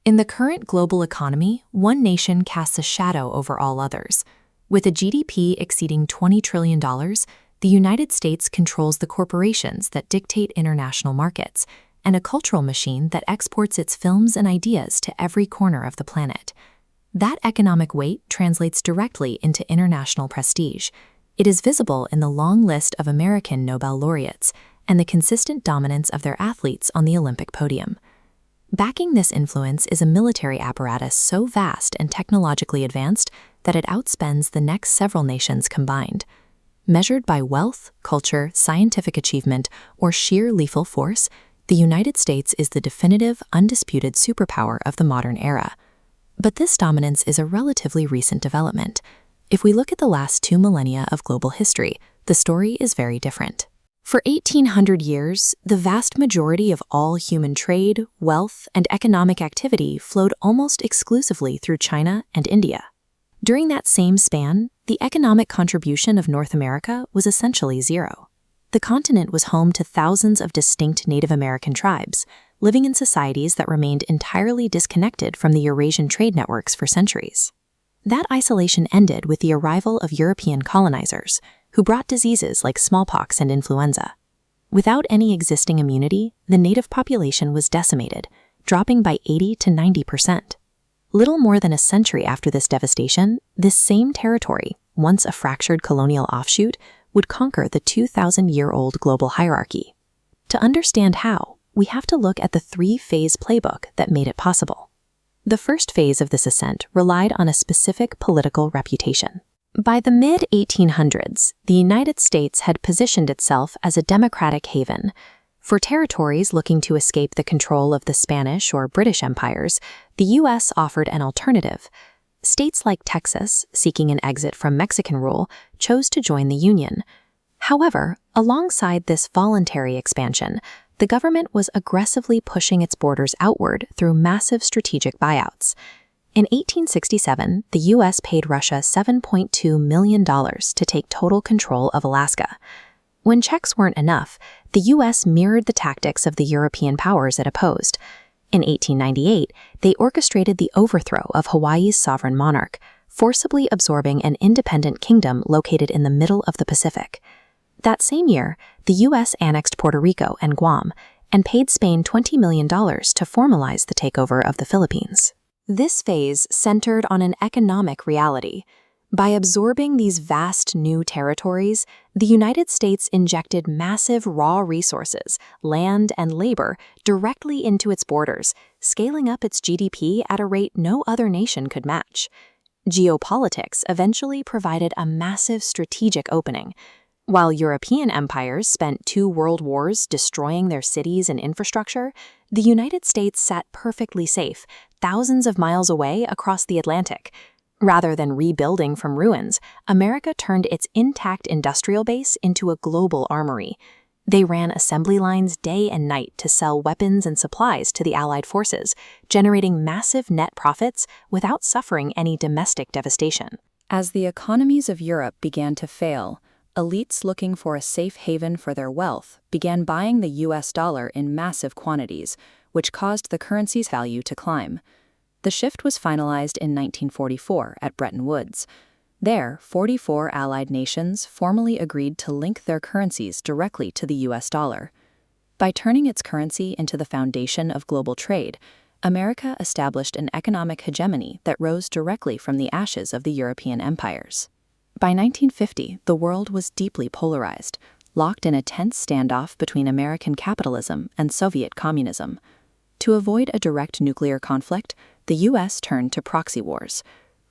In the current global economy, one nation casts a shadow over all others. With a GDP exceeding $20 trillion, the United States controls the corporations that dictate international markets, and a cultural machine that exports its films and ideas to every corner of the planet. That economic weight translates directly into international prestige. It is visible in the long list of American Nobel laureates and the consistent dominance of their athletes on the Olympic podium. Backing this influence is a military apparatus so vast and technologically advanced that it outspends the next several nations combined. Measured by wealth, culture, scientific achievement, or sheer lethal force, the United States is the definitive, undisputed superpower of the modern era. But this dominance is a relatively recent development. If we look at the last 2 millennia of global history, the story is very different. For 1,800 years, the vast majority of all human trade, wealth, and economic activity flowed almost exclusively through China and India. During that same span, the economic contribution of North America was essentially zero. The continent was home to thousands of distinct Native American tribes, living in societies that remained entirely disconnected from the Eurasian trade networks for centuries. That isolation ended with the arrival of European colonizers, who brought diseases like smallpox and influenza. Without any existing immunity, the native population was decimated, dropping by 80 to 90%. Little more than a century after this devastation, this same territory, once a fractured colonial offshoot, would conquer the 2,000-year-old global hierarchy. To understand how, we have to look at the 3-phase playbook that made it possible. The first phase of this ascent relied on a specific political reputation. By the mid-1800s, the United States had positioned itself as a democratic haven. For territories looking to escape the control of the Spanish or British empires, the U.S. offered an alternative. States like Texas, seeking an exit from Mexican rule, chose to join the Union. However, alongside this voluntary expansion, the government was aggressively pushing its borders outward through massive strategic buyouts. In 1867, the U.S. paid Russia $7.2 million to take total control of Alaska. When checks weren't enough, the U.S. mirrored the tactics of the European powers it opposed. In 1898, they orchestrated the overthrow of Hawaii's sovereign monarch, forcibly absorbing an independent kingdom located in the middle of the Pacific. That same year, the U.S. annexed Puerto Rico and Guam and paid Spain $20 million to formalize the takeover of the Philippines. This phase centered on an economic reality. By absorbing these vast new territories, the United States injected massive raw resources, land and labor, directly into its borders, scaling up its GDP at a rate no other nation could match. Geopolitics eventually provided a massive strategic opening. While European empires spent 2 world wars destroying their cities and infrastructure, the United States sat perfectly safe, thousands of miles away across the Atlantic. Rather than rebuilding from ruins, America turned its intact industrial base into a global armory. They ran assembly lines day and night to sell weapons and supplies to the Allied forces, generating massive net profits without suffering any domestic devastation. As the economies of Europe began to fail, elites looking for a safe haven for their wealth began buying the US dollar in massive quantities, which caused the currency's value to climb. The shift was finalized in 1944 at Bretton Woods. There, 44 Allied nations formally agreed to link their currencies directly to the US dollar. By turning its currency into the foundation of global trade, America established an economic hegemony that rose directly from the ashes of the European empires. By 1950, the world was deeply polarized, locked in a tense standoff between American capitalism and Soviet communism. To avoid a direct nuclear conflict, the U.S. turned to proxy wars.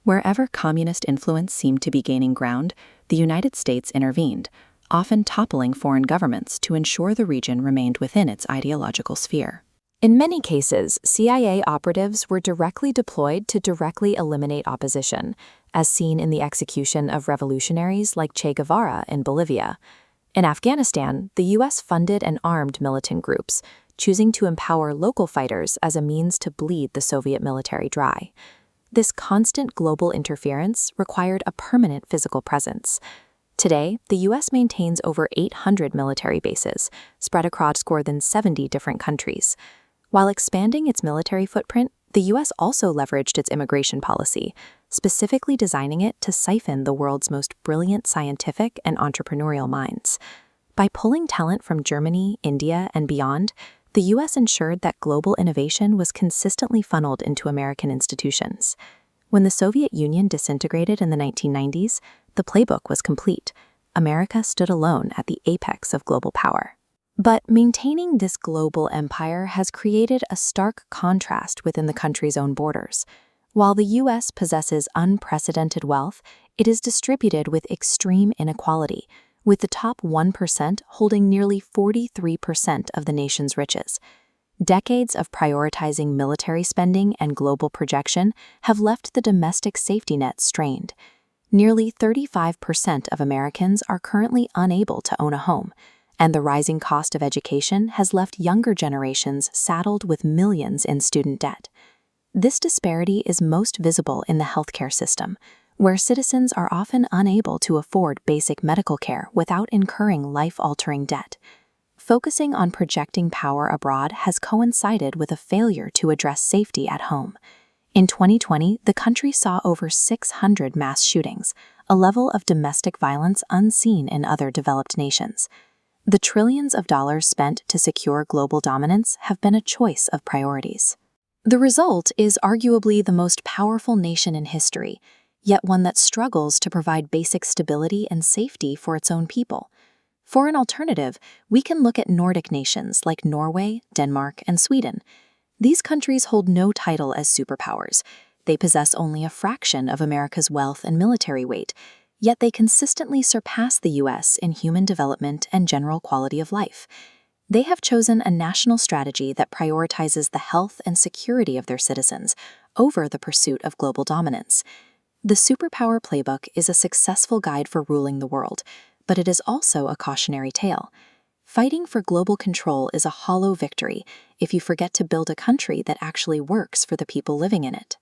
Wherever communist influence seemed to be gaining ground, the United States intervened, often toppling foreign governments to ensure the region remained within its ideological sphere. In many cases, CIA operatives were directly deployed to directly eliminate opposition, as seen in the execution of revolutionaries like Che Guevara in Bolivia. In Afghanistan, the U.S. funded and armed militant groups, choosing to empower local fighters as a means to bleed the Soviet military dry. This constant global interference required a permanent physical presence. Today, the U.S. maintains over 800 military bases, spread across more than 70 different countries. While expanding its military footprint, The US also leveraged its immigration policy, specifically designing it to siphon the world's most brilliant scientific and entrepreneurial minds. By pulling talent from Germany, India, and beyond, the US ensured that global innovation was consistently funneled into American institutions. When the Soviet Union disintegrated in the 1990s, the playbook was complete. America stood alone at the apex of global power. But maintaining this global empire has created a stark contrast within the country's own borders. While the US possesses unprecedented wealth, it is distributed with extreme inequality, with the top 1% holding nearly 43% of the nation's riches. Decades of prioritizing military spending and global projection have left the domestic safety net strained. Nearly 35% of Americans are currently unable to own a home, and the rising cost of education has left younger generations saddled with millions in student debt. This disparity is most visible in the healthcare system, where citizens are often unable to afford basic medical care without incurring life-altering debt. Focusing on projecting power abroad has coincided with a failure to address safety at home. In 2020, the country saw over 600 mass shootings, a level of domestic violence unseen in other developed nations. The trillions of dollars spent to secure global dominance have been a choice of priorities. The result is arguably the most powerful nation in history, yet one that struggles to provide basic stability and safety for its own people. For an alternative, we can look at Nordic nations like Norway, Denmark, and Sweden. These countries hold no title as superpowers. They possess only a fraction of America's wealth and military weight, yet they consistently surpass the US in human development and general quality of life. They have chosen a national strategy that prioritizes the health and security of their citizens over the pursuit of global dominance. The superpower playbook is a successful guide for ruling the world, but it is also a cautionary tale. Fighting for global control is a hollow victory if you forget to build a country that actually works for the people living in it.